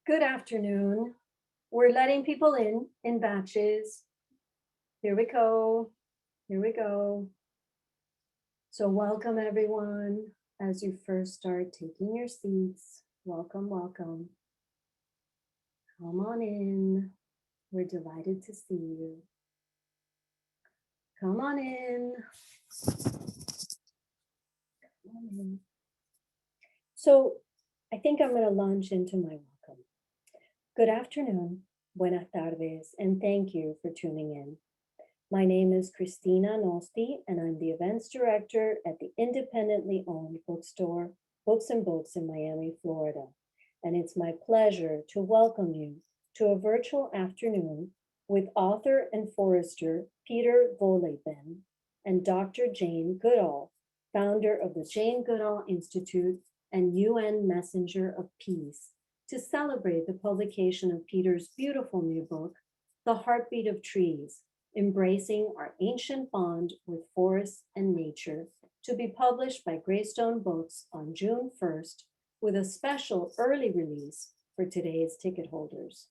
Good afternoon. We're letting people in batches. Here we go. Here we go. So welcome everyone as you first start taking your seats. Welcome, welcome. Come on in. We're delighted to see you. Come on in. Come on in. So I think I'm going to launch into my welcome. Good afternoon, buenas tardes, and thank you for tuning in. My name is Christina Nosti, and I'm the events director at the independently owned bookstore, Books and Books in Miami, Florida. And it's my pleasure to welcome you to a virtual afternoon with author and forester Peter Wohlleben and Dr. Jane Goodall, founder of the Jane Goodall Institute and UN Messenger of Peace, to celebrate the publication of Peter's beautiful new book, The Heartbeat of Trees, Embracing Our Ancient Bond with Forests and Nature, to be published by Greystone Books on June 1st, with a special early release for today's ticket holders.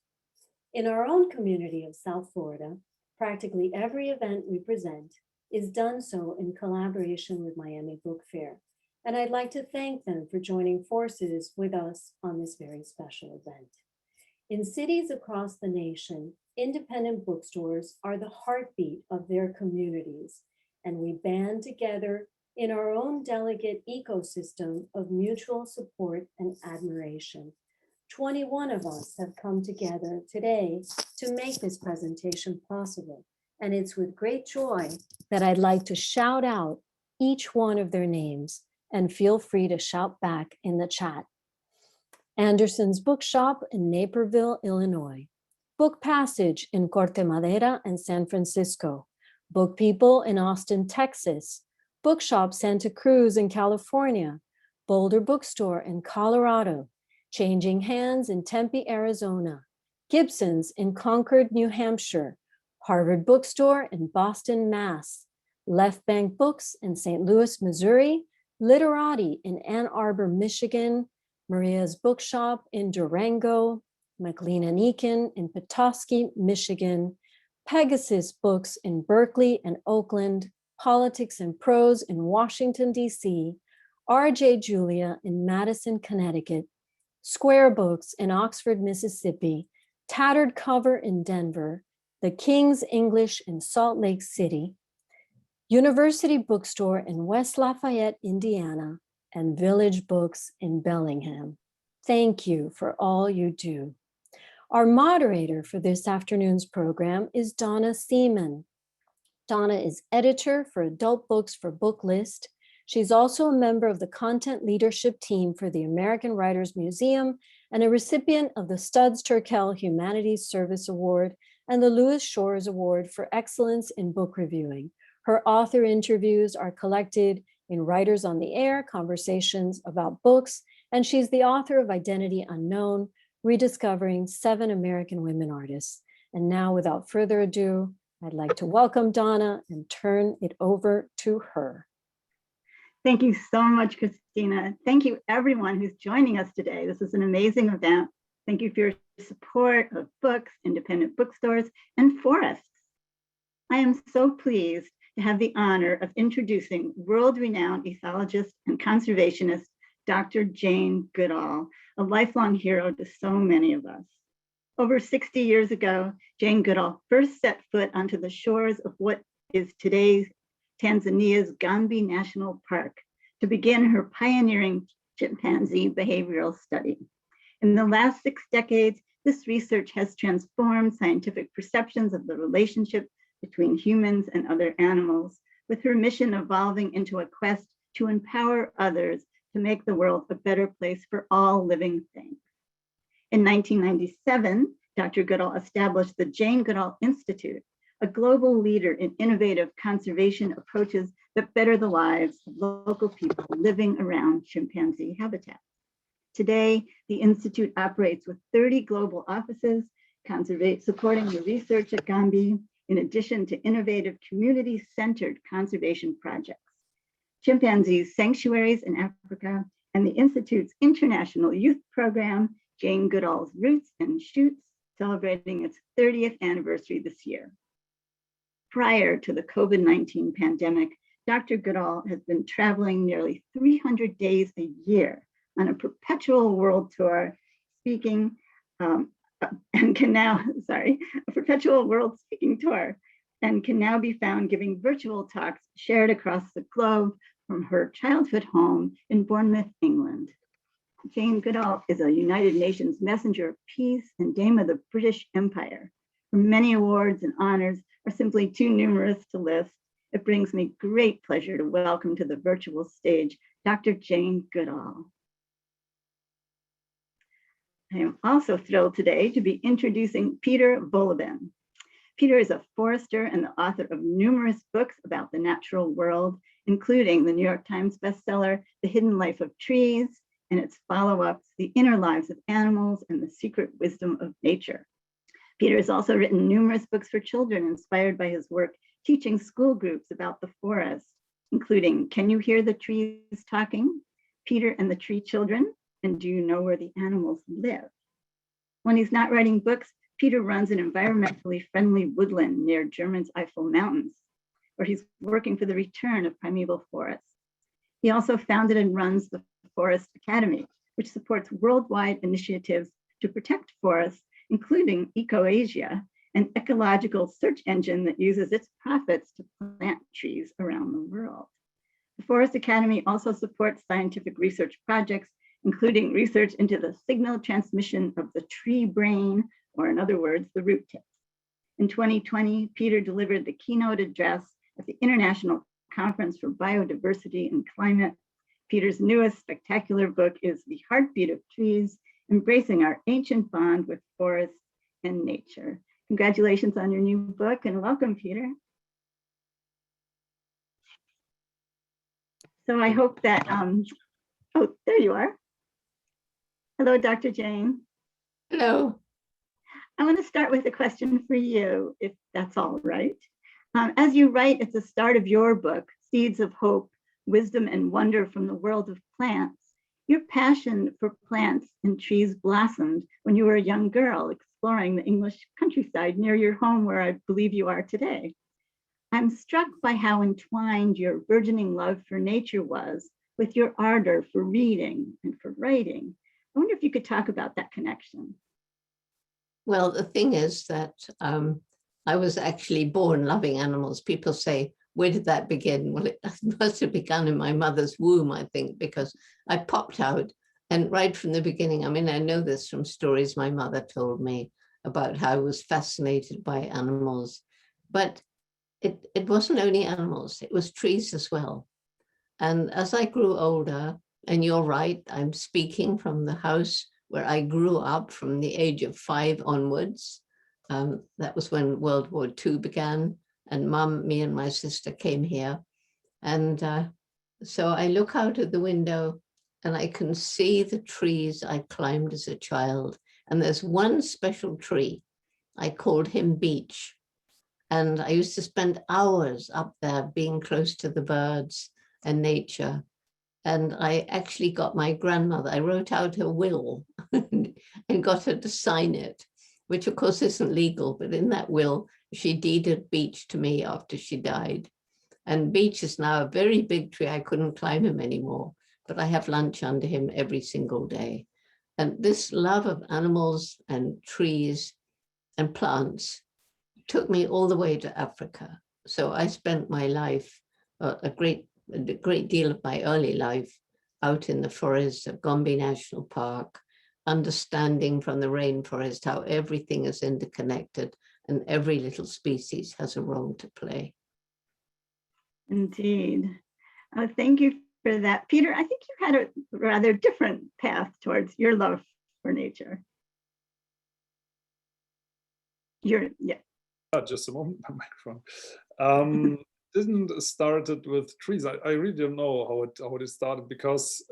In our own community of South Florida, practically every event we present is done so in collaboration with Miami Book Fair, and I'd like to thank them for joining forces with us on this very special event. In cities across the nation, independent bookstores are the heartbeat of their communities, and we band together in our own delicate ecosystem of mutual support and admiration. 21 of us have come together today to make this presentation possible, and it's with great joy that I'd like to shout out each one of their names, and feel free to shout back in the chat. Anderson's Bookshop in Naperville, Illinois. Book Passage in Corte Madera and San Francisco. Book People in Austin, Texas. Bookshop Santa Cruz in California. Boulder Bookstore in Colorado. Changing Hands in Tempe, Arizona. Gibson's in Concord, New Hampshire. Harvard Bookstore in Boston, Mass. Left Bank Books in St. Louis, Missouri. Literati in Ann Arbor, Michigan. Maria's Bookshop in Durango. McLean and Eakin in Petoskey, Michigan. Pegasus Books in Berkeley and Oakland. Politics and Prose in Washington, D.C. R.J. Julia in Madison, Connecticut. Square Books in Oxford, Mississippi. Tattered Cover in Denver. The King's English in Salt Lake City. University Bookstore in West Lafayette, Indiana, and Village Books in Bellingham. Thank you for all you do. Our moderator for this afternoon's program is Donna Seaman. Donna is editor for adult books for Booklist. She's also a member of the content leadership team for the American Writers Museum and a recipient of the Studs Terkel Humanities Service Award and the Louis Shores Award for Excellence in Book Reviewing. Her author interviews are collected in Writers on the Air, Conversations About Books, and she's the author of Identity Unknown, Rediscovering 7 American Women Artists. And now, without further ado, I'd like to welcome Donna and turn it over to her. Thank you so much, Christina. Thank you everyone who's joining us today. This is an amazing event. Thank you for your support of books, independent bookstores, and forests. I am so pleased to have the honor of introducing world-renowned ethologist and conservationist, Dr. Jane Goodall, a lifelong hero to so many of us. Over 60 years ago, Jane Goodall first set foot onto the shores of what is today's Tanzania's Gombe National Park to begin her pioneering chimpanzee behavioral study. In the last 6 decades, this research has transformed scientific perceptions of the relationship between humans and other animals, with her mission evolving into a quest to empower others to make the world a better place for all living things. In 1997, Dr. Goodall established the Jane Goodall Institute, a global leader in innovative conservation approaches that better the lives of local people living around chimpanzee habitats. Today, the Institute operates with 30 global offices, supporting the research at Gombe, in addition to innovative community-centered conservation projects. Chimpanzee sanctuaries in Africa and the Institute's international youth program, Jane Goodall's Roots and Shoots, celebrating its 30th anniversary this year. Prior to the COVID-19 pandemic, Dr. Goodall has been traveling nearly 300 days a year on a perpetual world tour, speaking and can now, a perpetual world speaking tour, and can now be found giving virtual talks shared across the globe from her childhood home in Bournemouth, England. Jane Goodall is a United Nations Messenger of Peace and Dame of the British Empire. Her many awards and honors are simply too numerous to list. It brings me great pleasure to welcome to the virtual stage, Dr. Jane Goodall. I am also thrilled today to be introducing Peter Wohlleben. Peter is a forester and the author of numerous books about the natural world, including the New York Times bestseller, The Hidden Life of Trees, and its follow-ups, The Inner Lives of Animals and the Secret Wisdom of Nature. Peter has also written numerous books for children inspired by his work teaching school groups about the forest, including Can You Hear the Trees Talking?, Peter and the Tree Children, and Do You Know Where the Animals Live? When he's not writing books, Peter runs an environmentally friendly woodland near Germany's Eifel Mountains, where he's working for the return of primeval forests. He also founded and runs the Forest Academy, which supports worldwide initiatives to protect forests, including Ecology, an ecological search engine that uses its profits to plant trees around the world. The Forest Academy also supports scientific research projects, including research into the signal transmission of the tree brain, or in other words, the root tips. In 2020, Peter delivered the keynote address at the International Conference for Biodiversity and Climate. Peter's newest spectacular book is The Heartbeat of Trees, Embracing Our Ancient Bond with Forests and Nature. Congratulations on your new book and welcome, Peter. So I hope that, oh, there you are. Hello, Dr. Jane. Hello. I want to start with a question for you, if that's all right. As you write at the start of your book, Seeds of Hope, Wisdom and Wonder from the World of Plants, your passion for plants and trees blossomed when you were a young girl exploring the English countryside near your home where I believe you are today. I'm struck by how entwined your burgeoning love for nature was with your ardor for reading and for writing. I wonder if you could talk about that connection. Well, the thing is that I was actually born loving animals. People say, where did that begin? Well, it must have begun in my mother's womb, I think, because I popped out and right from the beginning, I mean, I know this from stories my mother told me about how I was fascinated by animals, but it wasn't only animals, it was trees as well. And as I grew older, and you're right, I'm speaking from the house where I grew up from the age of 5 onwards. That was when World War II began, and Mum, me and my sister came here. And so I look out of the window and I can see the trees I climbed as a child. And there's one special tree, I called him Beech. And I used to spend hours up there being close to the birds and nature. And I actually got my grandmother, I wrote out her will and got her to sign it, which of course isn't legal, but in that will, she deeded Beech to me after she died. And Beech is now a very big tree. I couldn't climb him anymore, but I have lunch under him every single day. And this love of animals and trees and plants took me all the way to Africa. So I spent my life, a great deal of my early life out in the forests of Gombe National Park, understanding from the rainforest how everything is interconnected and every little species has a role to play. Indeed. Thank you for that. Peter, I think you had a rather different path towards your love for nature. Yeah. Just a moment, my microphone. Didn't started with trees. I really don't know how it started, because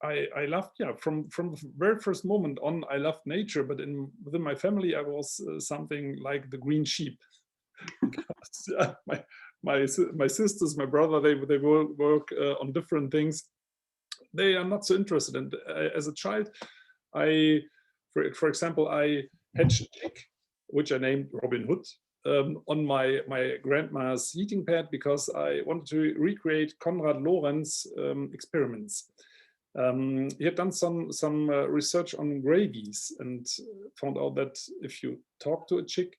I loved, from the very first moment on, I loved nature, but within my family I was something like the green sheep. Because my sisters, my brother, they work on different things. They are not so interested. And as a child, For example, I hatched a chick, which I named Robin Hood, on my grandma's heating pad because I wanted to recreate Konrad Lorenz's experiments. He had done some research on gray geese and found out that if you talk to a chick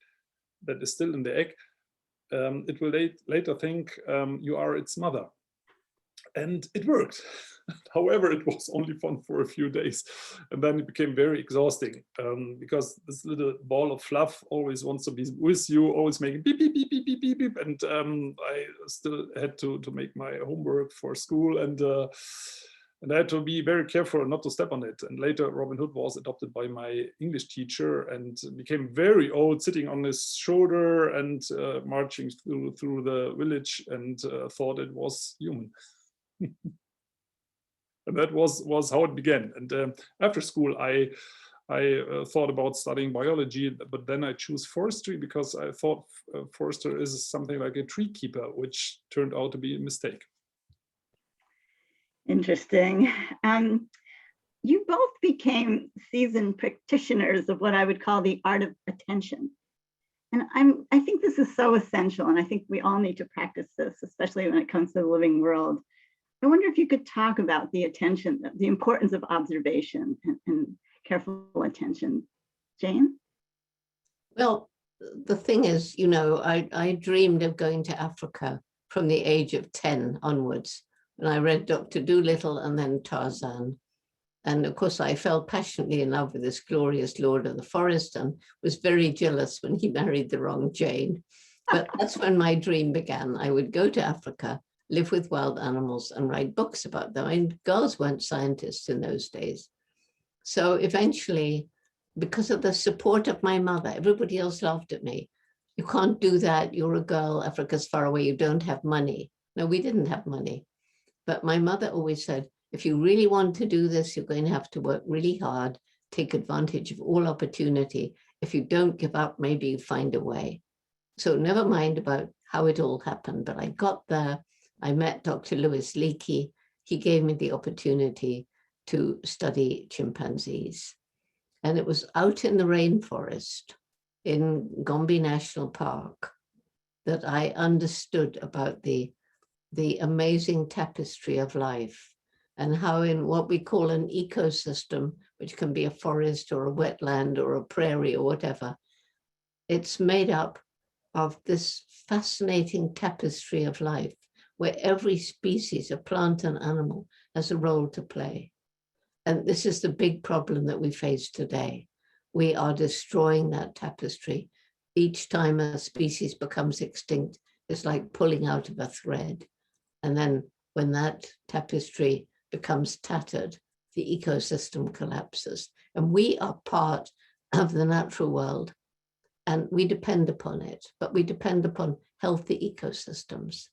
that is still in the egg, it will later think you are its mother. And it worked. However, it was only fun for a few days. And then it became very exhausting because this little ball of fluff always wants to be with you, always making beep, beep, beep, beep, beep, beep, beep. And I still had to make my homework for school. And I had to be very careful not to step on it. And later, Robin Hood was adopted by my English teacher and became very old, sitting on his shoulder and marching through the village, and thought it was human. And that was how it began. And after school, I thought about studying biology, but then I chose forestry because I thought forester is something like a tree keeper, which turned out to be a mistake. Interesting. You both became seasoned practitioners of what I would call the art of attention. And I think this is so essential, and I think we all need to practice this, especially when it comes to the living world. I wonder if you could talk about the attention, the importance of observation and careful attention. Jane? Well, the thing is, you know, I dreamed of going to Africa from the age of 10 onwards. And I read Dr. Dolittle and then Tarzan. And of course, I fell passionately in love with this glorious Lord of the Forest and was very jealous when he married the wrong Jane. But that's when my dream began. I would go to Africa, live with wild animals and write books about them. And girls weren't scientists in those days. So eventually, because of the support of my mother, everybody else laughed at me. You can't do that. You're a girl. Africa's far away. You don't have money. No, we didn't have money. But my mother always said, if you really want to do this, you're going to have to work really hard, take advantage of all opportunity. If you don't give up, maybe you find a way. So never mind about how it all happened, but I got there. I met Dr. Louis Leakey. He gave me the opportunity to study chimpanzees. And it was out in the rainforest in Gombe National Park that I understood about the amazing tapestry of life and how in what we call an ecosystem, which can be a forest or a wetland or a prairie or whatever, it's made up of this fascinating tapestry of life where every species of plant and animal has a role to play. And this is the big problem that we face today. We are destroying that tapestry. Each time a species becomes extinct, it's like pulling out of a thread. And then when that tapestry becomes tattered, the ecosystem collapses. And we are part of the natural world and we depend upon it, but we depend upon healthy ecosystems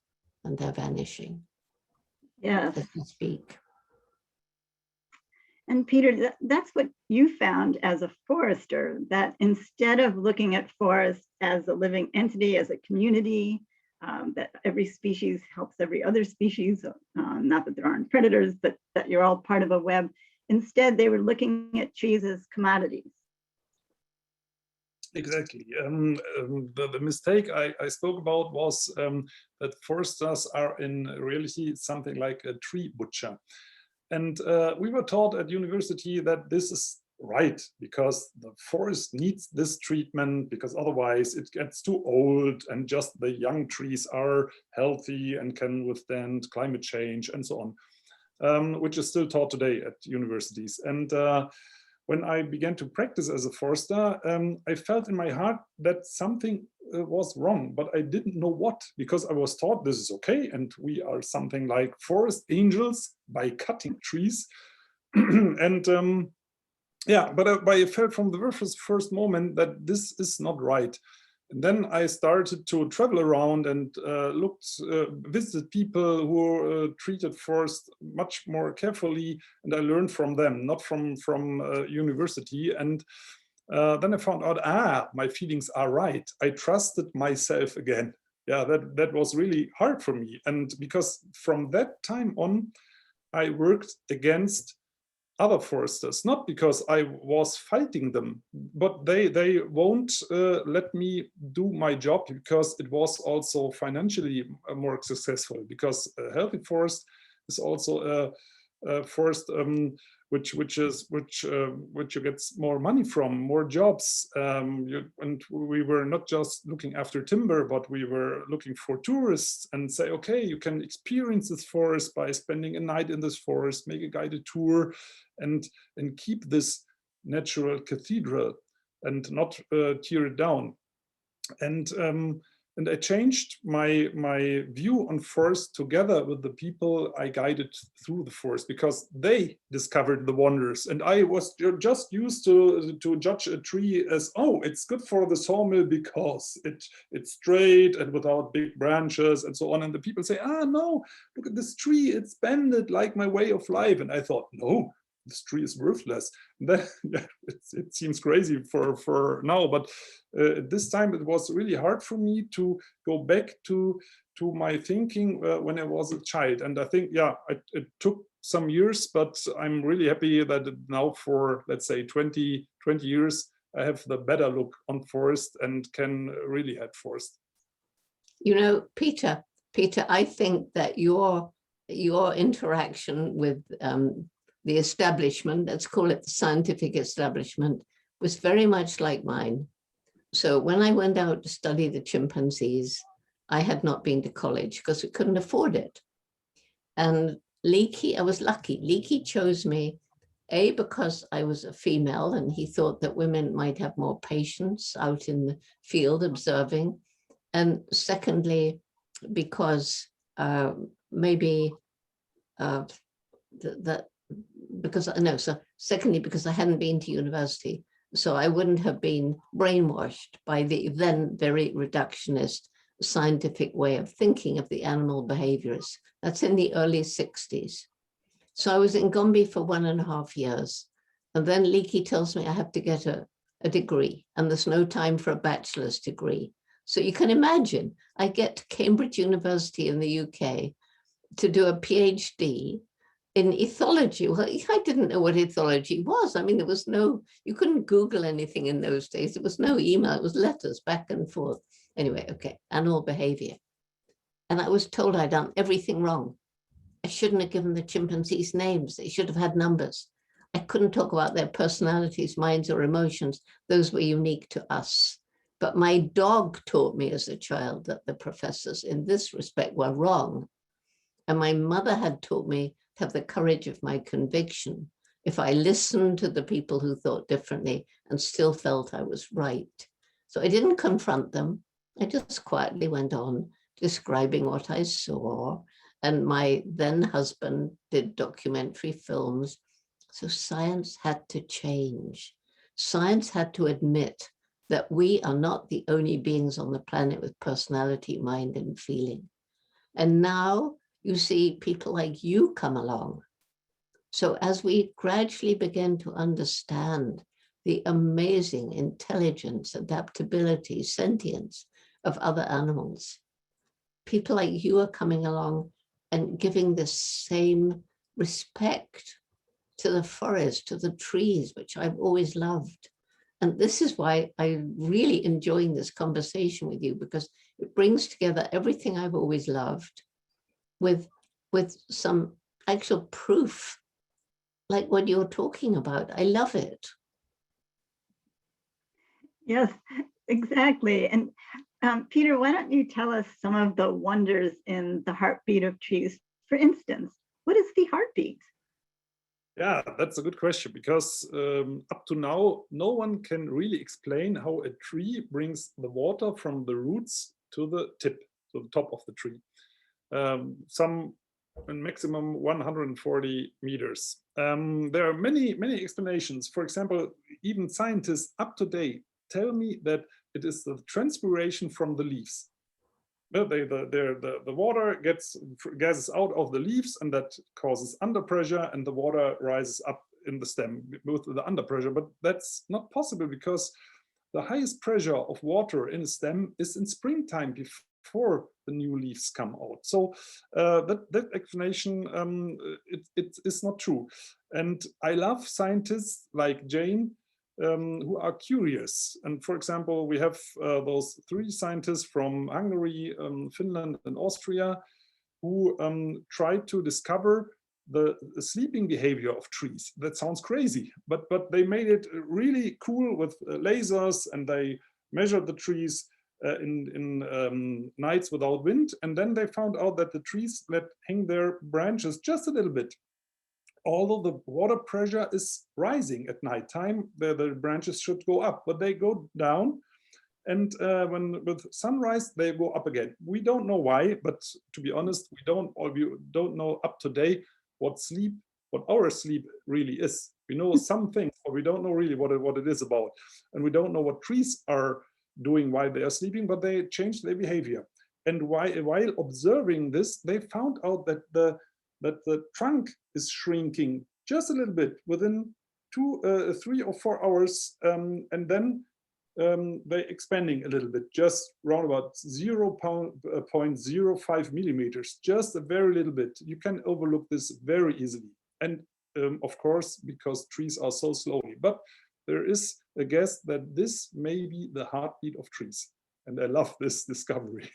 and they're vanishing. Yes. As we speak. And Peter, that's what you found as a forester, that instead of looking at forests as a living entity, as a community, that every species helps every other species, not that there aren't predators, but that you're all part of a web. Instead, they were looking at trees as commodities. Exactly. The mistake I spoke about was that foresters are in reality something like a tree butcher. And we were taught at university that this is right, because the forest needs this treatment, because otherwise it gets too old and just the young trees are healthy and can withstand climate change and so on, which is still taught today at universities. And when I began to practice as a forester, I felt in my heart that something was wrong, but I didn't know what, because I was taught this is okay and we are something like forest angels by cutting trees. And yeah, but I felt from the first moment that this is not right. And then I started to travel around and visited people who treated forest much more carefully, and I learned from them, not from university. And then I found out, my feelings are right. I trusted myself again. Yeah, that was really hard for me. And because from that time on, I worked against other foresters, not because I was fighting them, but they won't let me do my job because it was also financially more successful, because a healthy forest is also a forest which you get more money from, more jobs, and we were not just looking after timber, but we were looking for tourists and say, okay, you can experience this forest by spending a night in this forest, make a guided tour, and keep this natural cathedral and not tear it down. And I changed my view on forest together with the people I guided through the forest, because they discovered the wonders, and I was just used to judge a tree as, oh, it's good for the sawmill because it's straight and without big branches and so on. And the people say, ah, no, look at this tree, it's bended like my way of life. And I thought, no, this tree is worthless. And then, yeah, it seems crazy for now, but at this time it was really hard for me to go back to my thinking when I was a child. And I think, yeah, it took some years, but I'm really happy that now for, let's say, 20 years, I have the better look on forest and can really help forest. You know, Peter, I think that your interaction with the establishment, let's call it the scientific establishment, was very much like mine. So when I went out to study the chimpanzees, I had not been to college because we couldn't afford it. And Leakey, I was lucky. Leakey chose me, A, because I was a female and he thought that women might have more patience out in the field observing. And secondly, because secondly, because I hadn't been to university, so I wouldn't have been brainwashed by the then very reductionist scientific way of thinking of the animal behaviors. That's in the early 60s. So I was in Gombe for 1.5 years. And then Leakey tells me I have to get a degree, and there's no time for a bachelor's degree. So you can imagine, I get to Cambridge University in the UK to do a PhD in ethology. Well, I didn't know what ethology was. I mean, there was no, you couldn't Google anything in those days. There was no email, it was letters back and forth. Anyway, okay, animal behavior. And I was told I'd done everything wrong. I shouldn't have given the chimpanzees names. They should have had numbers. I couldn't talk about their personalities, minds, or emotions. Those were unique to us. But my dog taught me as a child that the professors in this respect were wrong. And my mother had taught me to have the courage of my conviction if I listened to the people who thought differently and still felt I was right. So I didn't confront them. I just quietly went on describing what I saw. And my then husband did documentary films. So science had to change. Science had to admit that we are not the only beings on the planet with personality, mind, and feeling. And now you see people like you come along. So as we gradually begin to understand the amazing intelligence, adaptability, sentience of other animals, people like you are coming along and giving the same respect to the forest, to the trees, which I've always loved. And this is why I'm really enjoying this conversation with you, because it brings together everything I've always loved with some actual proof, like what you're talking about. I love it. Yes, exactly. And Peter, why don't you tell us some of the wonders in the heartbeat of trees? For instance, what is the heartbeat? Yeah, that's a good question, because up to now, no one can really explain how a tree brings the water from the roots to the tip, to the top of the tree. Some maximum 140 meters. There are many explanations. For example, even scientists up to date tell me that it is the transpiration from the leaves. The water gases out of the leaves, and that causes under pressure, and the water rises up in the stem with the under pressure. But that's not possible, because the highest pressure of water in a stem is in springtime, before the new leaves come out. So that explanation, it is not true. And I love scientists like Jane, who are curious. And for example, we have those 3 scientists from Hungary, Finland, and Austria, who tried to discover the sleeping behavior of trees. That sounds crazy, but they made it really cool with lasers, and they measured the trees in nights without wind, and then they found out that the trees that hang their branches just a little bit, although the water pressure is rising at night time, the branches should go up, but they go down. And when with sunrise, they go up again. We don't know why, but to be honest, we don't know up to date what our sleep really is. We know some things, but we don't know really what it is about. And we don't know what trees are doing while they are sleeping, but they change their behavior. And while observing this, they found out that the trunk is shrinking just a little bit within 3 or 4 hours, and then they're expanding a little bit, just around about 0.05 millimeters, just a very little bit. You can overlook this very easily. And of course, because trees are so slowly, but there is a guess that this may be the heartbeat of trees. And I love this discovery.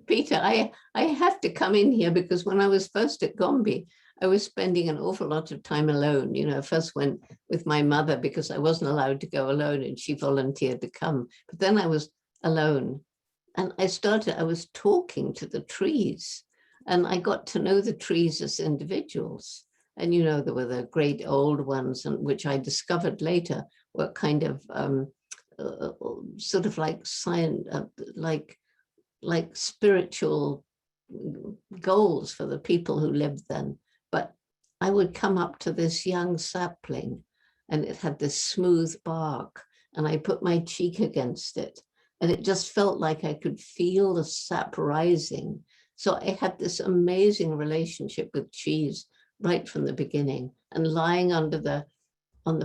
Peter, I have to come in here because when I was first at Gombe, I was spending an awful lot of time alone. You know, first went with my mother because I wasn't allowed to go alone and she volunteered to come. But then I was alone and I was talking to the trees and I got to know the trees as individuals. And, you know, there were the great old ones, and which I discovered later were kind of sort of like science, like spiritual goals for the people who lived then. But I would come up to this young sapling and it had this smooth bark and I put my cheek against it and it just felt like I could feel the sap rising. So I had this amazing relationship with trees right from the beginning, and lying on the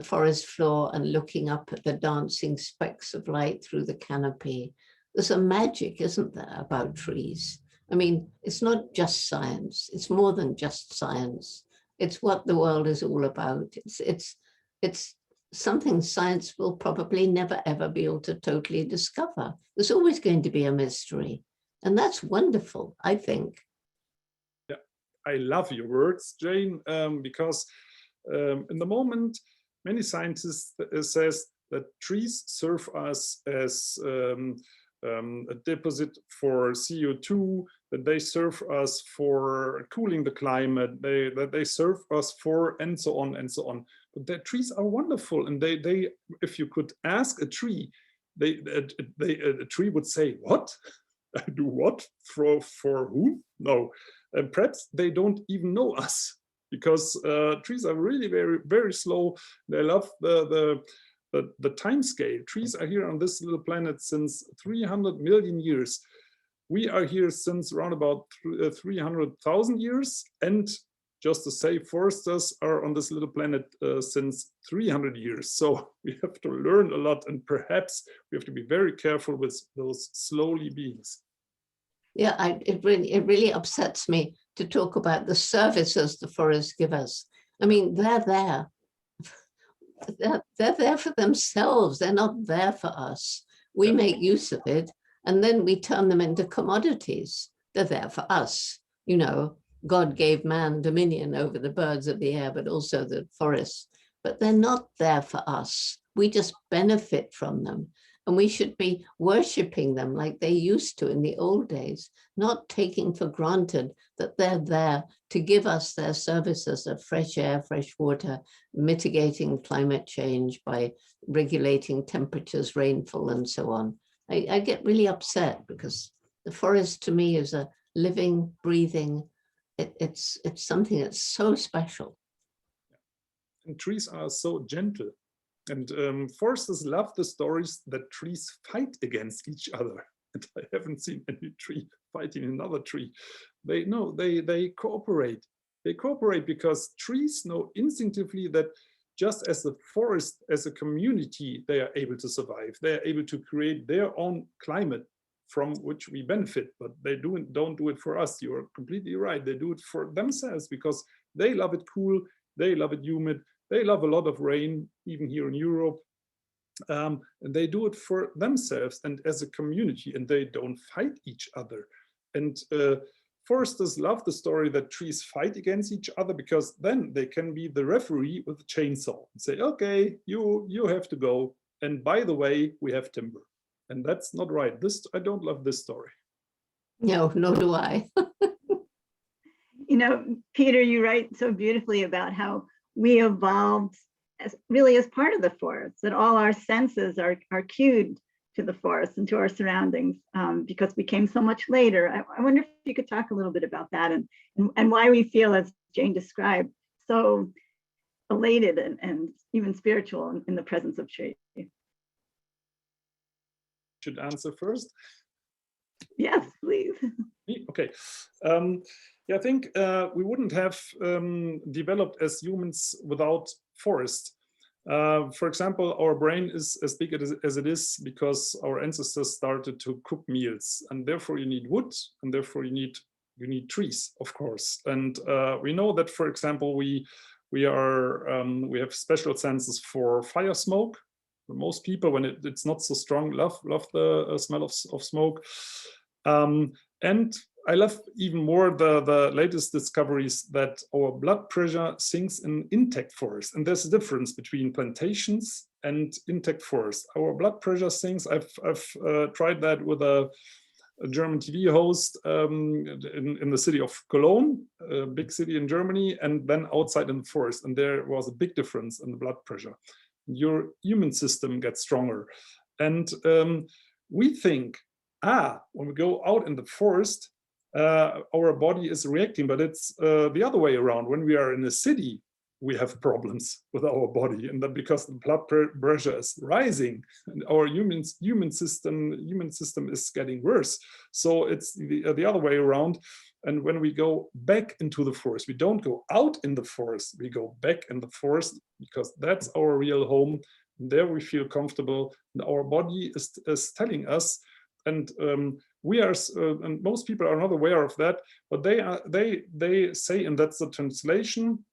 forest floor and looking up at the dancing specks of light through the canopy. There's a magic, isn't there, about trees? I mean, it's not just science. It's more than just science. It's what the world is all about. It's something science will probably never, ever be able to totally discover. There's always going to be a mystery. And that's wonderful, I think. Yeah, I love your words, Jane, because in the moment, many scientists says that trees serve us as a deposit for CO2, that they serve us for cooling the climate, that they serve us for, and so on and so on. But the trees are wonderful, and they if you could ask a tree, a tree would say, "What? I do what? For who? No." And perhaps they don't even know us, because trees are really very, very slow. They love the time scale. Trees are here on this little planet since 300 million years. We are here since around about 300,000 years. And just to say, foresters are on this little planet since 300 years. So we have to learn a lot, and perhaps we have to be very careful with those slowly beings. Yeah, it really upsets me to talk about the services the forests give us. I mean, they're there. They're there for themselves. They're not there for us. We make use of it, and then we turn them into commodities. They're there for us. You know, God gave man dominion over the birds of the air, but also the forests. But they're not there for us. We just benefit from them. And we should be worshiping them like they used to in the old days, not taking for granted that they're there to give us their services of fresh air, fresh water, mitigating climate change by regulating temperatures, rainfall, and so on. I get really upset because the forest to me is a living, breathing, it's something that's so special. And trees are so gentle. And foresters love the stories that trees fight against each other. And I haven't seen any tree fighting another tree. They cooperate. They cooperate because trees know instinctively that just as the forest, as a community, they are able to survive. They are able to create their own climate from which we benefit, but they don't do it for us. You're completely right. They do it for themselves because they love it cool, they love it humid, they love a lot of rain, even here in Europe. And they do it for themselves and as a community, and they don't fight each other. And foresters love the story that trees fight against each other, because then they can be the referee with a chainsaw and say, okay, you have to go. And by the way, we have timber. And that's not right. I don't love this story. No, nor do I. You know, Peter, you write so beautifully about how we evolved really as part of the forest, that all our senses are cued to the forest and to our surroundings because we came so much later. I wonder if you could talk a little bit about that and why we feel, as Jane described, so elated and even spiritual in the presence of trees. Should answer first? Yes, please. Okay. Yeah, I think we wouldn't have developed as humans without forest. For example, our brain is as big as it is because our ancestors started to cook meals, and therefore you need wood, and therefore you need trees, of course. And we know that, for example, we have special senses for fire smoke. Most people, when it's not so strong, love the smell of smoke. And I love even more the latest discoveries that our blood pressure sinks in intact forest. And there's a difference between plantations and intact forest. Our blood pressure sinks. I've tried that with a German TV host in the city of Cologne, a big city in Germany, and then outside in the forest. And there was a big difference in the blood pressure. Your immune system gets stronger. And we think, when we go out in the forest, our body is reacting, but it's the other way around. When we are in a city, we have problems with our body, and that because the blood pressure is rising, and our human system is getting worse. So it's the other way around. And when we go back into the forest, we don't go out in the forest, we go back in the forest because that's our real home. There we feel comfortable, and our body is telling us. And we are, and most people are not aware of that, but they say, and that's the translation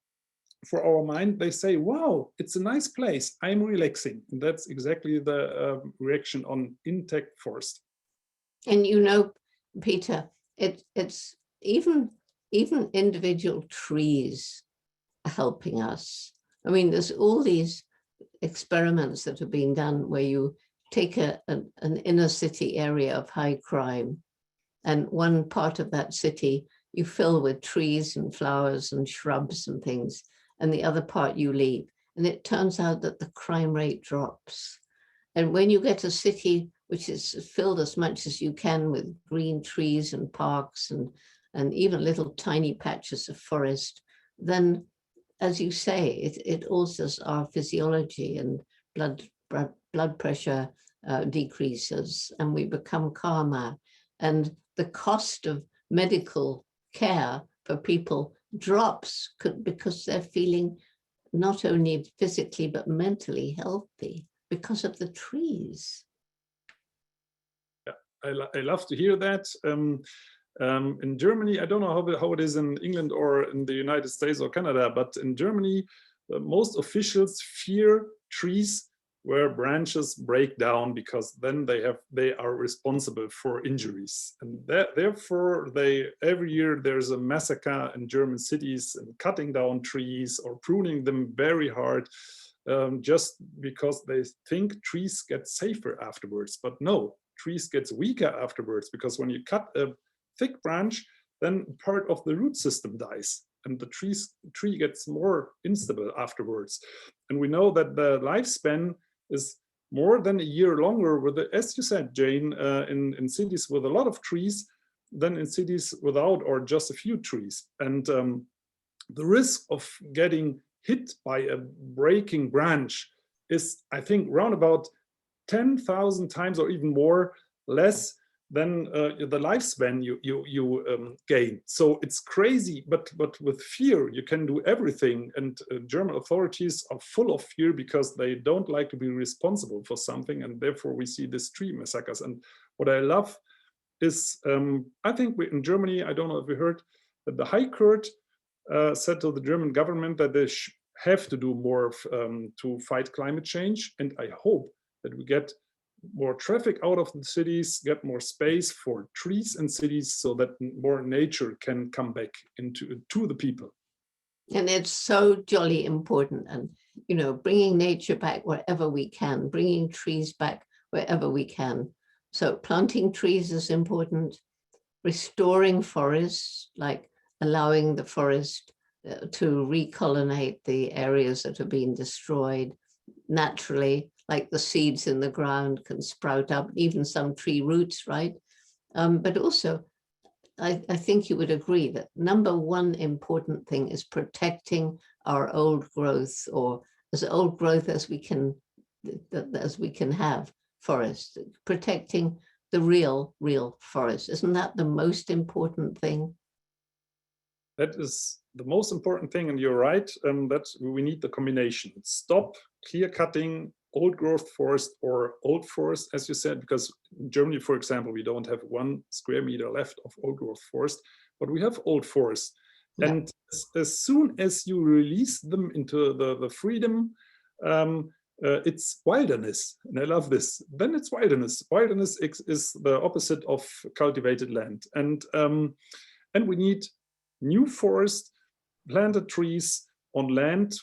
for our mind. They say, "Wow, it's a nice place. I'm relaxing." And that's exactly the reaction on intact forest. And you know, Peter, it's even individual trees are helping us. I mean, there's all these experiments that have been done where you take an inner city area of high crime, and one part of that city you fill with trees and flowers and shrubs and things, and the other part you leave. And it turns out that the crime rate drops. And when you get a city which is filled as much as you can with green trees and parks and even little tiny patches of forest, then, as you say, it alters our physiology, and blood pressure decreases, and we become calmer. And the cost of medical care for people drops because they're feeling not only physically but mentally healthy because of the trees. Yeah, I love to hear that. In Germany, I don't know how it is in England or in the United States or Canada, but in Germany, most officials fear trees where branches break down, because then they are responsible for injuries. And therefore, every year there's a massacre in German cities and cutting down trees or pruning them very hard, just because they think trees get safer afterwards. But no, trees gets weaker afterwards, because when you cut a thick branch, then part of the root system dies, and the tree gets more instable afterwards. And we know that the lifespan is more than a year longer with as you said, Jane, in cities with a lot of trees than in cities without or just a few trees. And the risk of getting hit by a breaking branch is, I think, round about 10,000 times or even more less than the lifespan you gain. So it's crazy, but with fear you can do everything. And German authorities are full of fear because they don't like to be responsible for something, and therefore we see these tree massacres. And what I love is, I think in Germany, I don't know if you heard, that the High Court said to the German government that they have to do more to fight climate change. And I hope that we get more traffic out of the cities, get more space for trees in cities so that more nature can come back to the people. And it's so jolly important. And, you know, bringing nature back wherever we can, bringing trees back wherever we can. So planting trees is important, restoring forests, like allowing the forest to recolonate the areas that are being destroyed naturally, like the seeds in the ground can sprout up, even some tree roots, right? But also, I think you would agree that number one important thing is protecting our old growth, or as old growth as we can have forests, protecting the real forest. Isn't that the most important thing? That is the most important thing, and you're right, that we need the combination. Stop clear cutting old growth forest or old forest, as you said, because in Germany, for example, we don't have 1 square meter left of old growth forest, but we have old forest. Yeah. And as soon as you release them into the freedom, it's wilderness, and I love this. Then it's wilderness. Wilderness is the opposite of cultivated land, and we need new forest, planted trees on land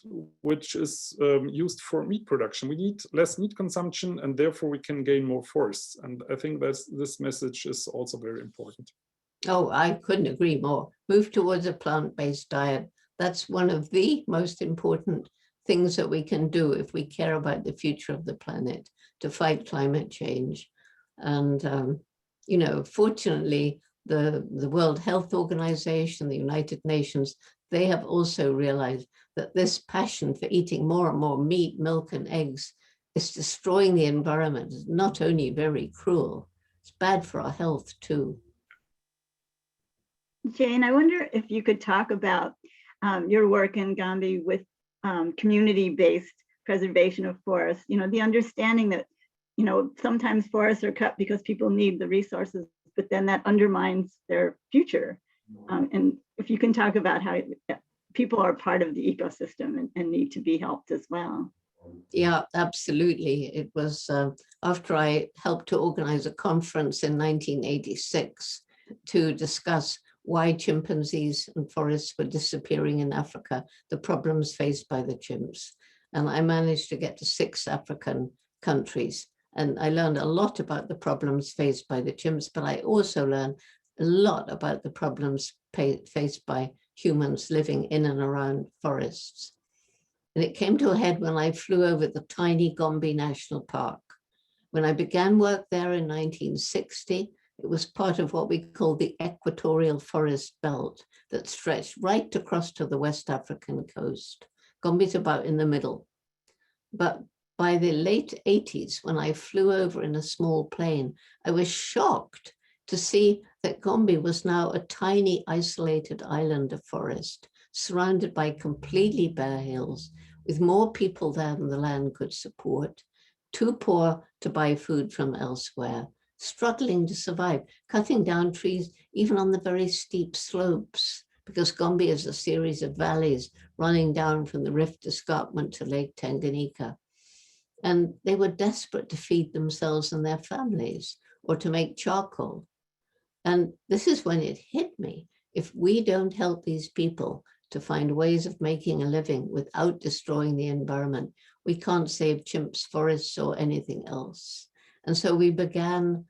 which is used for meat production. We need less meat consumption, and therefore we can gain more forests. And I think this message is also very important. Oh, I couldn't agree more. Move towards a plant-based diet. That's one of the most important things that we can do if we care about the future of the planet, to fight climate change. And, you know, fortunately, the World Health Organization, the United Nations, they have also realized that this passion for eating more and more meat, milk, and eggs is destroying the environment. It's not only very cruel, it's bad for our health too. Jane, I wonder if you could talk about your work in Gombe with community-based preservation of forests. You know, the understanding that, you know, sometimes forests are cut because people need the resources, but then that undermines their future. And if you can talk about how people are part of the ecosystem and need to be helped as well. Yeah, absolutely. It was after I helped to organize a conference in 1986 to discuss why chimpanzees and forests were disappearing in Africa, the problems faced by the chimps. And I managed to get to 6 African countries. And I learned a lot about the problems faced by the chimps, but I also learned a lot about the problems faced by humans living in and around forests. And it came to a head when I flew over the tiny Gombe National Park. When I began work there in 1960, it was part of what we call the equatorial forest belt that stretched right across to the West African coast. Gombe's about in the middle. But by the late 80s, when I flew over in a small plane, I was shocked to see that Gombe was now a tiny isolated island of forest, surrounded by completely bare hills, with more people there than the land could support, too poor to buy food from elsewhere, struggling to survive, cutting down trees even on the very steep slopes, because Gombe is a series of valleys running down from the Rift Escarpment to Lake Tanganyika. And they were desperate to feed themselves and their families, or to make charcoal. And this is when it hit me. If we don't help these people to find ways of making a living without destroying the environment, we can't save chimps, forests, or anything else. And so we began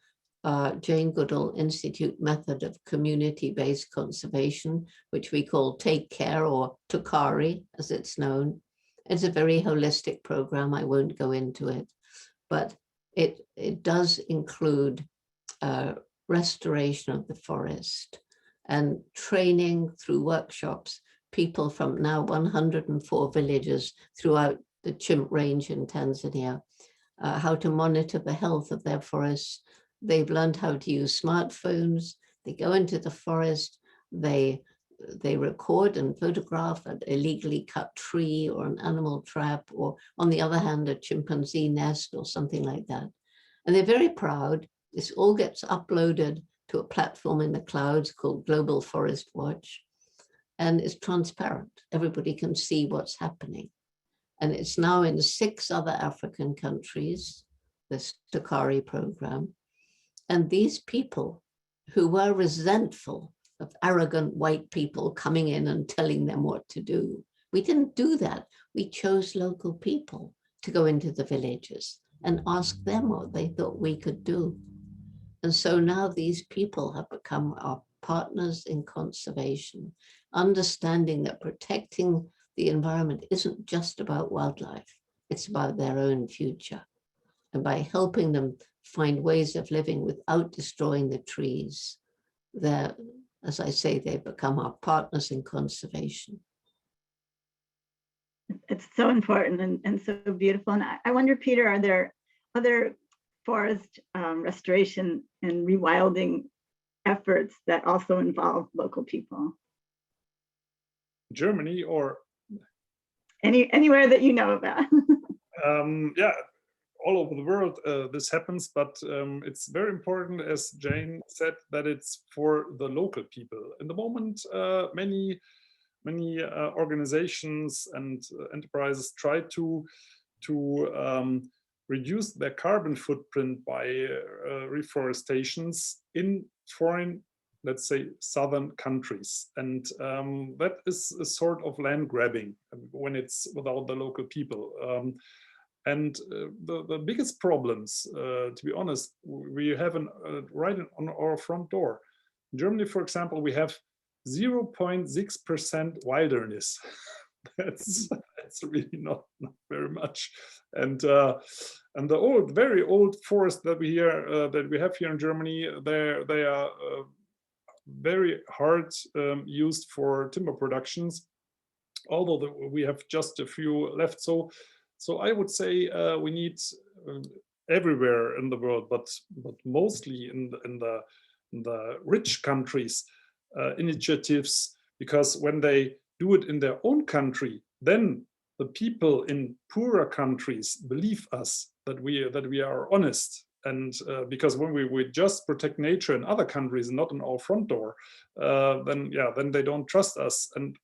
Jane Goodall Institute method of community-based conservation, which we call Take Care, or Tukari, as it's known. It's a very holistic program. I won't go into it, but it does include restoration of the forest and training through workshops, people from now 104 villages throughout the chimp range in Tanzania, how to monitor the health of their forests. They've learned how to use smartphones. They go into the forest, they record and photograph an illegally cut tree or an animal trap, or on the other hand, a chimpanzee nest or something like that. And they're very proud. This all gets uploaded to a platform in the clouds called Global Forest Watch. And it's transparent. Everybody can see what's happening. And it's now in 6 other African countries, this Sakari program. And these people who were resentful of arrogant white people coming in and telling them what to do, we didn't do that. We chose local people to go into the villages and ask them what they thought we could do. And so now these people have become our partners in conservation, understanding that protecting the environment isn't just about wildlife, it's about their own future. And by helping them find ways of living without destroying the trees, they're, as I say, they've become our partners in conservation. It's so important and so beautiful. And I wonder, Peter, are there other forest restoration and rewilding efforts that also involve local people? Germany or anywhere that you know about? yeah, all over the world this happens, but it's very important, as Jane said, that it's for the local people. In the moment, many organizations and enterprises try to reduce their carbon footprint by reforestations in foreign, let's say, southern countries. And that is a sort of land grabbing when it's without the local people. And the biggest problems, to be honest, we have right on our front door. In Germany, for example, we have 0.6% wilderness. That's really not very much. And the very old forest that we have here in Germany, they are very hard used for timber productions, although we have just a few left. So I would say we need everywhere in the world, but mostly in the rich countries, initiatives, because when they do it in their own country, then the people in poorer countries believe us that we are honest. And because when we just protect nature in other countries, not on our front door, then they don't trust us. And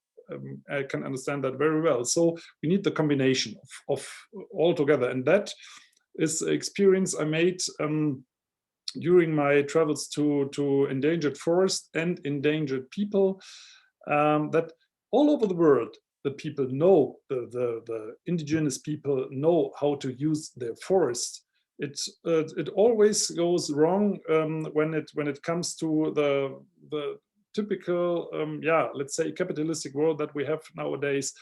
I can understand that very well. So we need the combination of all together. And that is an experience I made during my travels to endangered forest and endangered people, that all over the world, the people know, the indigenous people know how to use their forest. It always goes wrong when it comes to the typical, let's say, capitalistic world that we have nowadays,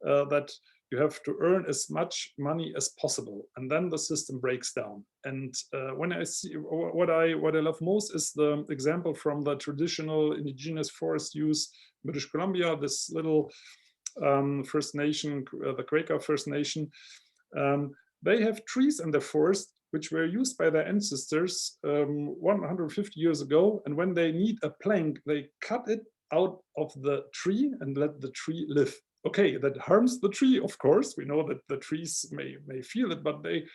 that you have to earn as much money as possible, and then the system breaks down. And when I see what I love most is the example from the traditional indigenous forest use in British Columbia, this little First Nation, the Quaker First Nation. They have trees in their forest which were used by their ancestors 150 years ago. And when they need a plank, they cut it out of the tree and let the tree live. Okay, that harms the tree, of course. We know that the trees may feel it, but they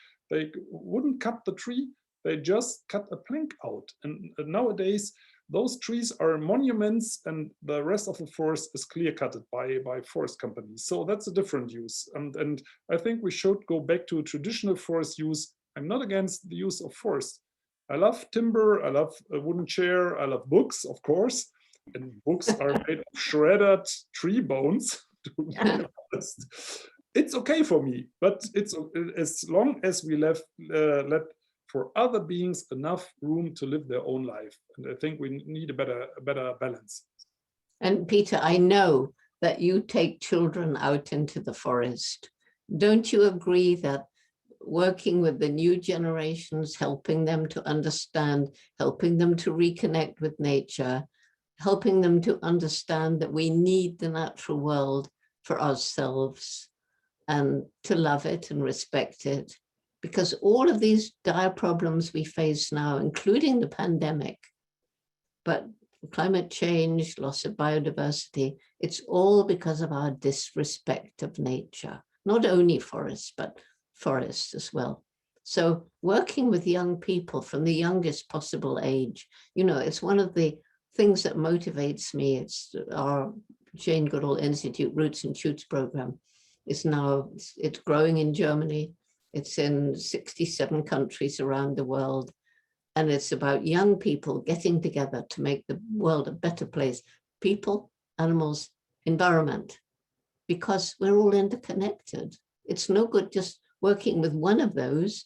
wouldn't cut the tree. They just cut a plank out. And nowadays, those trees are monuments, and the rest of the forest is clear-cutted by forest companies. So that's a different use. And I think we should go back to traditional forest use. I'm not against the use of forest. I love timber, I love a wooden chair, I love books, of course. And books are made of shredded tree bones, to be honest. It's okay for me, but it's as long as we let for other beings enough room to live their own life. And I think we need a better balance. And Peter, I know that you take children out into the forest. Don't you agree that working with the new generations, helping them to understand, helping them to reconnect with nature, helping them to understand that we need the natural world for ourselves and to love it and respect it? Because all of these dire problems we face now, including the pandemic, but climate change, loss of biodiversity, it's all because of our disrespect of nature, not only forests, but forests as well. So working with young people from the youngest possible age, you know, it's one of the things that motivates me. It's our Jane Goodall Institute Roots and Shoots program. It's now, it's growing in Germany. It's in 67 countries around the world. And it's about young people getting together to make the world a better place. People, animals, environment, because we're all interconnected. It's no good just working with one of those.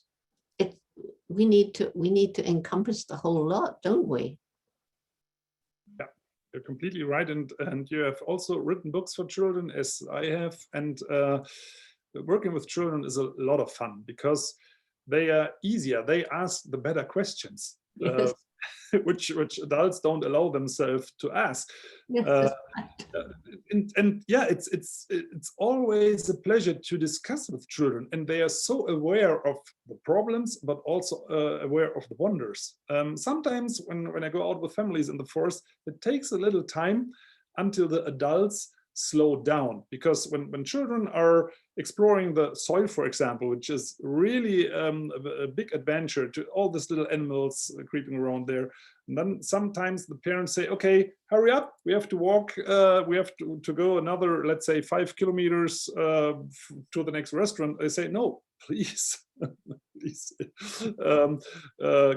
We need to encompass the whole lot, don't we? Yeah, you're completely right. And you have also written books for children, as I have. And working with children is a lot of fun because they are easier. They ask the better questions. Yes. Which adults don't allow themselves to ask. Yes. And yeah, it's always a pleasure to discuss with children, and they are so aware of the problems, but also aware of the wonders. Sometimes when I go out with families in the forest, it takes a little time until the adults slow down, because when children are exploring the soil, for example, which is really a big adventure to all these little animals creeping around there, and then sometimes the parents say, okay, hurry up, we have to walk, we have to go another, let's say 5 kilometers to the next restaurant. I say, no, please, please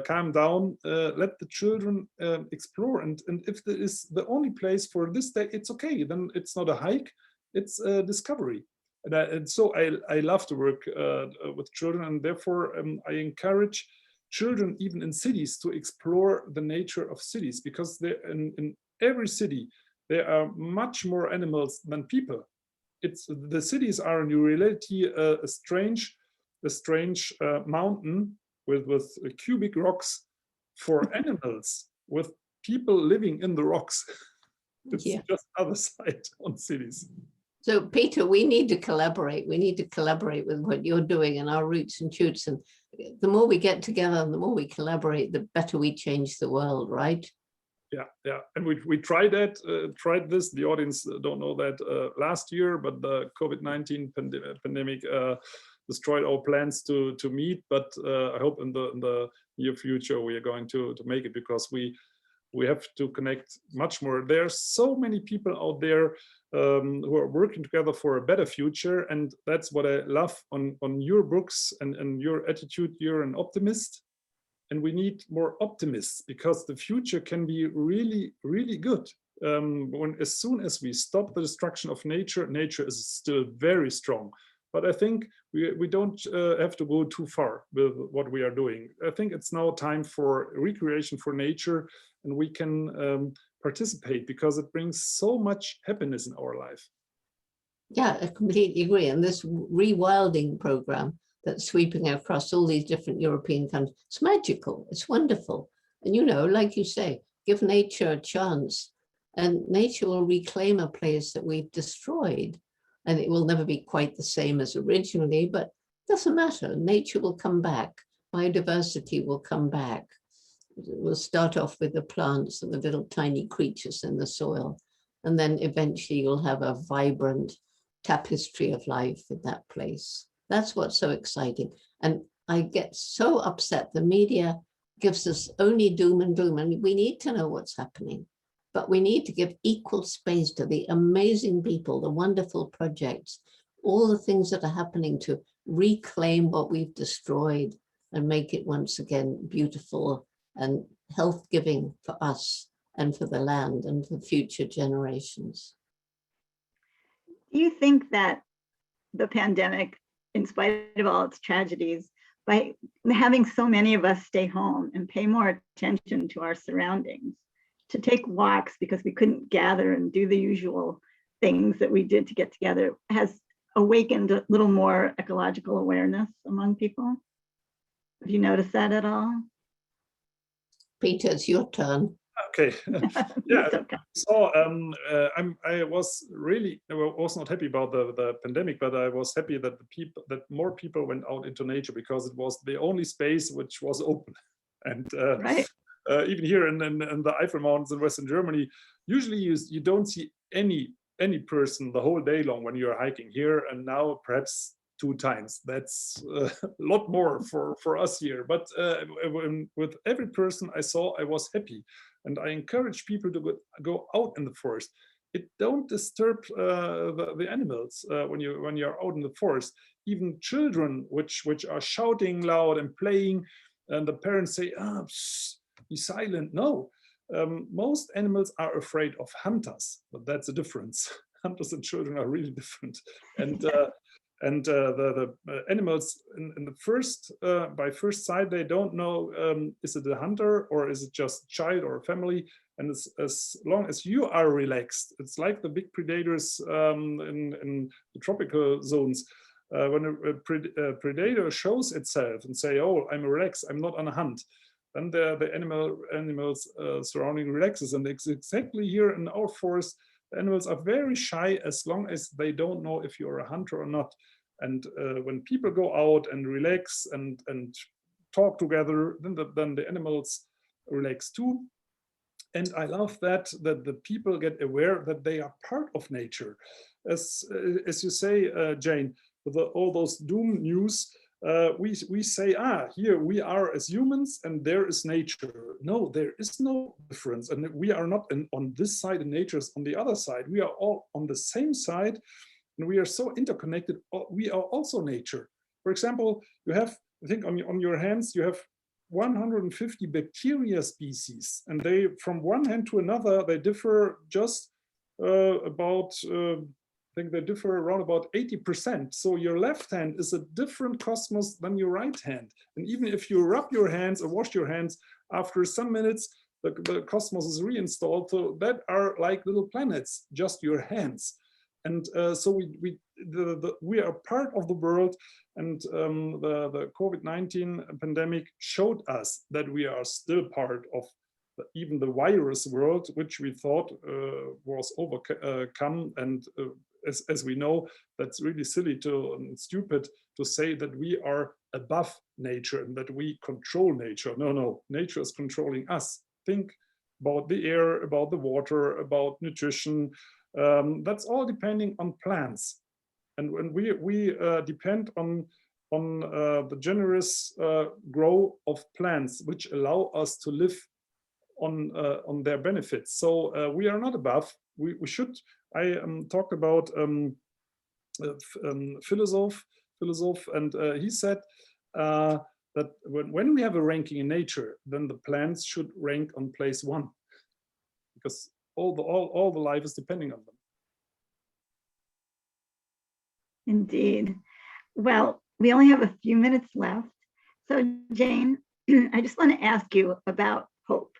calm down, let the children explore, and if there is the only place for this day, it's okay, then it's not a hike, it's a discovery. And so I love to work with children, and therefore I encourage children even in cities to explore the nature of cities, because in every city there are much more animals than people. The cities are in reality a strange mountain with cubic rocks for animals, with people living in the rocks. It's just other side on cities. So Peter, we need to collaborate. We need to collaborate with what you're doing in our Roots and Shoots. And the more we get together and the more we collaborate, the better we change the world, right? Yeah. And we tried this. The audience don't know that last year, but the COVID-19 pandemic destroyed our plans to meet. But I hope in the near future we are going to make it, because we have to connect much more. There are so many people out there who are working together for a better future, and that's what I love on your books and your attitude. You're an optimist, and we need more optimists, because the future can be really, really good. As soon as we stop the destruction of nature, nature is still very strong. But I think we don't have to go too far with what we are doing. I think it's now time for recreation for nature, and we can participate, because it brings so much happiness in our life. Yeah, I completely agree. And this rewilding program that's sweeping across all these different European countries, it's magical, it's wonderful. And you know, like you say, give nature a chance, and nature will reclaim a place that we've destroyed. And it will never be quite the same as originally, but it doesn't matter. Nature will come back. Biodiversity will come back. We'll start off with the plants and the little tiny creatures in the soil. And then eventually you'll have a vibrant tapestry of life in that place. That's what's so exciting. And I get so upset. The media gives us only doom and gloom, and we need to know what's happening. But we need to give equal space to the amazing people, the wonderful projects, all the things that are happening to reclaim what we've destroyed and make it once again beautiful and health-giving for us and for the land and for future generations. Do you think that the pandemic, in spite of all its tragedies, by having so many of us stay home and pay more attention to our surroundings, to take walks because we couldn't gather and do the usual things that we did to get together, has awakened a little more ecological awareness among people? Have you noticed that at all? Peter, it's your turn. Okay. Yeah. Okay. So I was not happy about the pandemic, but I was happy that more people went out into nature, because it was the only space which was open. And Right. Even here in the Eifel Mountains in Western Germany, usually you don't see any person the whole day long when you're hiking here. And now perhaps 2 times. That's a lot more for us here. But with every person I saw, I was happy. And I encourage people to go out in the forest. It don't disturb the animals when you're out in the forest. Even children which are shouting loud and playing, and the parents say, be silent. No, most animals are afraid of hunters, but that's a difference. Hunters and children are really different. And the animals in the first, by first sight, they don't know, is it a hunter or is it just a child or a family? And as long as you are relaxed, it's like the big predators in the tropical zones. When a predator shows itself and say, oh, I'm relaxed, I'm not on a hunt, then the animals surrounding relaxes. And it's exactly here in our forest, the animals are very shy as long as they don't know if you're a hunter or not. And when people go out and relax and talk together, then the animals relax too. And I love that the people get aware that they are part of nature. As you say, Jane, with all those doom news, we say, here we are as humans and there is nature. No, there is no difference. And we are not on this side and nature is on the other side. We are all on the same side and we are so interconnected. We are also nature. For example, you have, I think on your hands, you have 150 bacteria species, and they, from one hand to another, they differ just about, I think they differ around about 80%. So your left hand is a different cosmos than your right hand. And even if you rub your hands or wash your hands, after some minutes, the cosmos is reinstalled. So that are like little planets, just your hands. And so we are part of the world, and the COVID-19 pandemic showed us that we are still part of even the virus world, which we thought was overcome. And as we know, that's really silly and stupid to say that we are above nature and that we control nature. No, nature is controlling us. Think about the air, about the water, about nutrition. That's all depending on plants, and when we depend on the generous growth of plants, which allow us to live on their benefits. So we are not above. We should. I talked about philosoph, and he said that when we have a ranking in nature, then the plants should rank on place 1, because all the life is depending on them. Indeed. Well, we only have a few minutes left. So Jane, I just want to ask you about hope.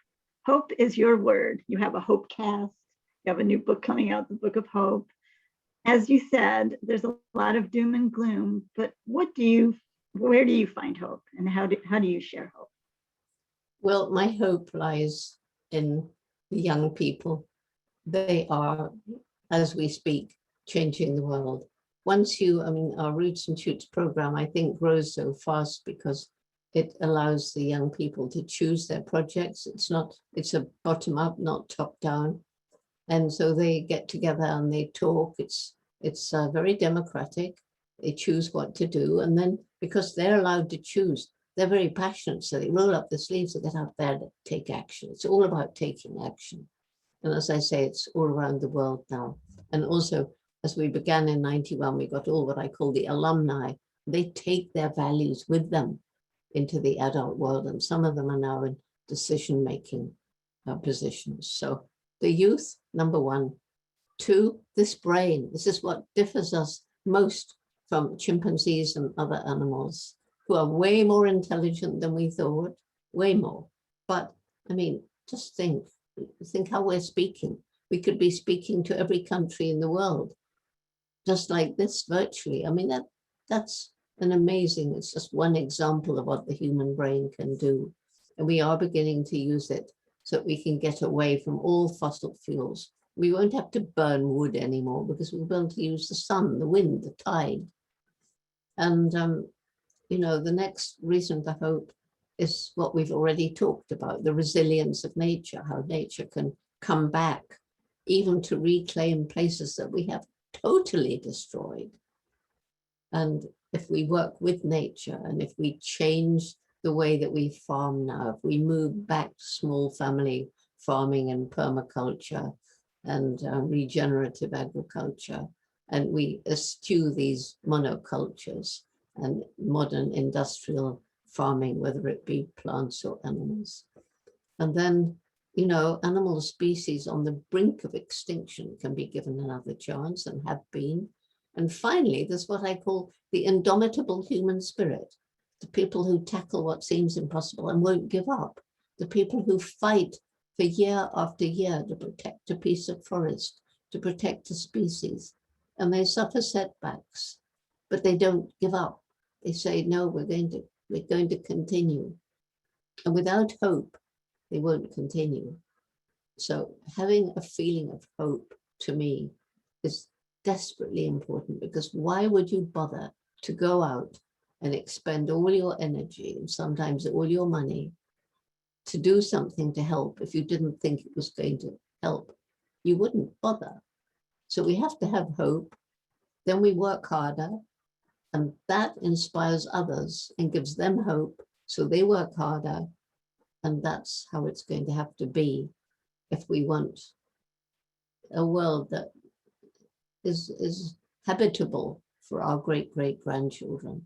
Hope is your word. You have a hope cast. You have a new book coming out, the Book of Hope. As you said, there's a lot of doom and gloom, but where do you find hope, and how do you share hope? Well, my hope lies in the young people. They are, as we speak, changing the world. Our Roots and Shoots program, I think, grows so fast because it allows the young people to choose their projects. It's a bottom up, not top down. And so they get together and they talk. It's very democratic. They choose what to do. And then because they're allowed to choose, they're very passionate. So they roll up their sleeves and get out there to take action. It's all about taking action. And as I say, it's all around the world now. And also, as we began in 91, we got all what I call the alumni. They take their values with them into the adult world. And some of them are now in decision-making positions. So the youth, number 1. 2, this brain. This is what differs us most from chimpanzees and other animals who are way more intelligent than we thought, way more. But I mean, just think how we're speaking. We could be speaking to every country in the world, just like this virtually. I mean, that's an amazing, it's just one example of what the human brain can do. And we are beginning to use it so that we can get away from all fossil fuels. We won't have to burn wood anymore because we'll be able to use the sun, the wind, the tide. And, the next reason for hope is what we've already talked about, the resilience of nature, how nature can come back, even to reclaim places that we have totally destroyed. And if we work with nature and if we change the way that we farm now, if we move back to small family farming and permaculture and regenerative agriculture, and we eschew these monocultures and modern industrial farming, whether it be plants or animals. And then, you know, animal species on the brink of extinction can be given another chance and have been. And finally, there's what I call the indomitable human spirit, the people who tackle what seems impossible and won't give up, the people who fight for year after year to protect a piece of forest, to protect a species, and they suffer setbacks, but they don't give up. They say, no, we're going to continue. And without hope, they won't continue. So having a feeling of hope, to me, is desperately important, because why would you bother to go out and expend all your energy and sometimes all your money to do something to help if you didn't think it was going to help? You wouldn't bother. So we have to have hope. Then we work harder, and that inspires others and gives them hope. So they work harder, and that's how it's going to have to be if we want a world that is habitable for our great-great-grandchildren.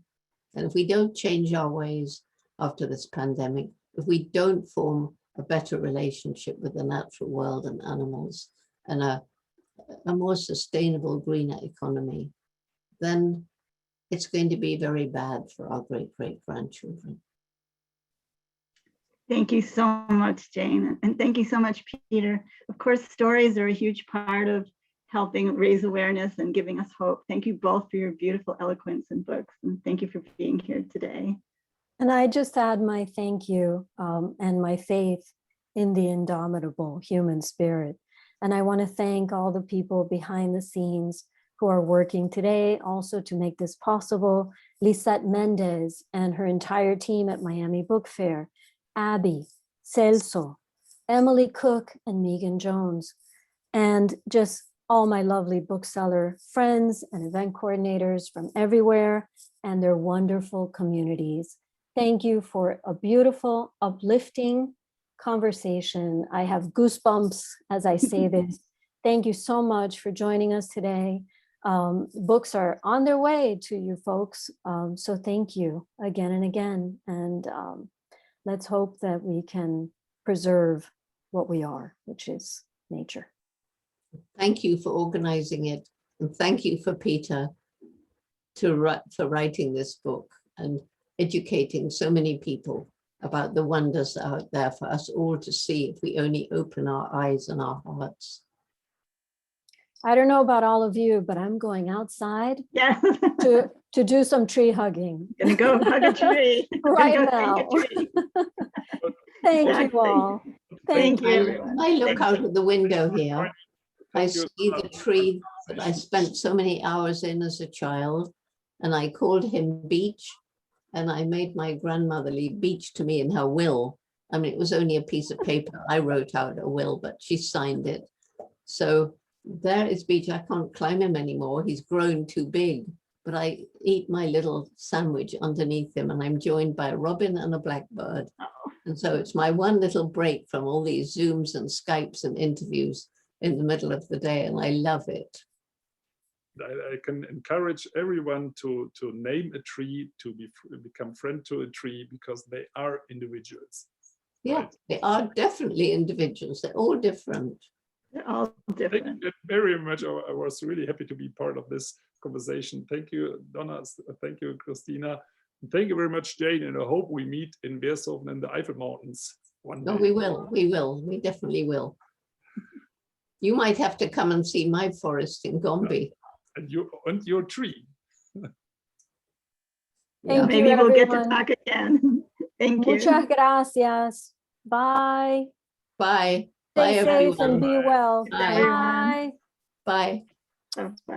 And if we don't change our ways after this pandemic, if we don't form a better relationship with the natural world and animals and a more sustainable, greener economy, then it's going to be very bad for our great-great-grandchildren. Thank you so much, Jane. And thank you so much, Peter. Of course, stories are a huge part of helping raise awareness and giving us hope. Thank you both for your beautiful eloquence and books. And thank you for being here today. And I just add my thank you and my faith in the indomitable human spirit. And I want to thank all the people behind the scenes who are working today also to make this possible. Lisette Mendez and her entire team at Miami Book Fair, Abby, Celso, Emily Cook, and Megan Jones, and just all my lovely bookseller friends and event coordinators from everywhere and their wonderful communities. Thank you for a beautiful, uplifting conversation. I have goosebumps as I say this. Thank you so much for joining us today. Books are on their way to you folks. So thank you again and again. And let's hope that we can preserve what we are, which is nature. Thank you for organizing it. And thank you for Peter for writing this book and educating so many people about the wonders out there for us all to see if we only open our eyes and our hearts. I don't know about all of you, but I'm going outside Yeah. to do some tree hugging. Gonna go hug a tree. Right Gonna go now. thank a tree. Thank Yeah, you all. Thank you, I everyone. look out of the window here. I Thank you. see the tree that I spent so many hours in as a child, and I called him Beach, and I made my grandmother leave Beach to me in her will. I mean, it was only a piece of paper. I wrote out a will, but she signed it. So there is Beach. I can't climb him anymore. He's grown too big, but I eat my little sandwich underneath him, and I'm joined by a robin and a blackbird. And so it's my one little break from all these Zooms and Skypes and interviews in the middle of the day, and I love it. I can encourage everyone to name a tree, to become friend to a tree, because they are individuals. Yeah, Right. they are definitely individuals. They're all different. They're all Thank different. you very much. I was really happy to be part of this conversation. Thank you, Donna. Thank you, Christina. And thank you very much, Jane. And I hope we meet in Beershoven in the Eifel Mountains one day. No, we will. We definitely will. You might have to come and see my forest in Gombe. And your tree. Yeah. Thank you, Maybe we'll get to everyone. talk again. Thank you. Muchas gracias. Bye. Bye. Stay Bye, safe and everyone. be well. Bye. Bye. Bye. Bye.